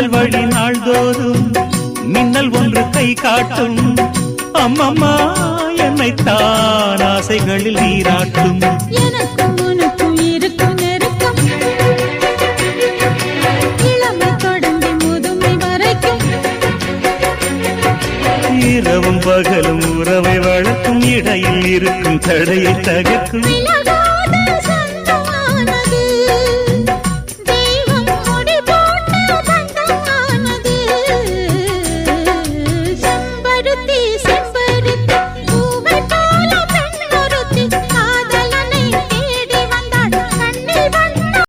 ஜன்னல் வழி நாள்தோறும் மின்னல் ஒன்று கை காட்டும். அம்மம்மா என்னைத்தான் ஆசைகளில் நீராட்டும். எனக்கும் உனக்கும் இருக்கும் நெருக்கம் இளமை தொடங்கி முதுமை வரைக்கும். இரவும் பகலும் உறவை வளர்க்கும் இடையில் இருக்கும் தடையை தகர்க்கும்.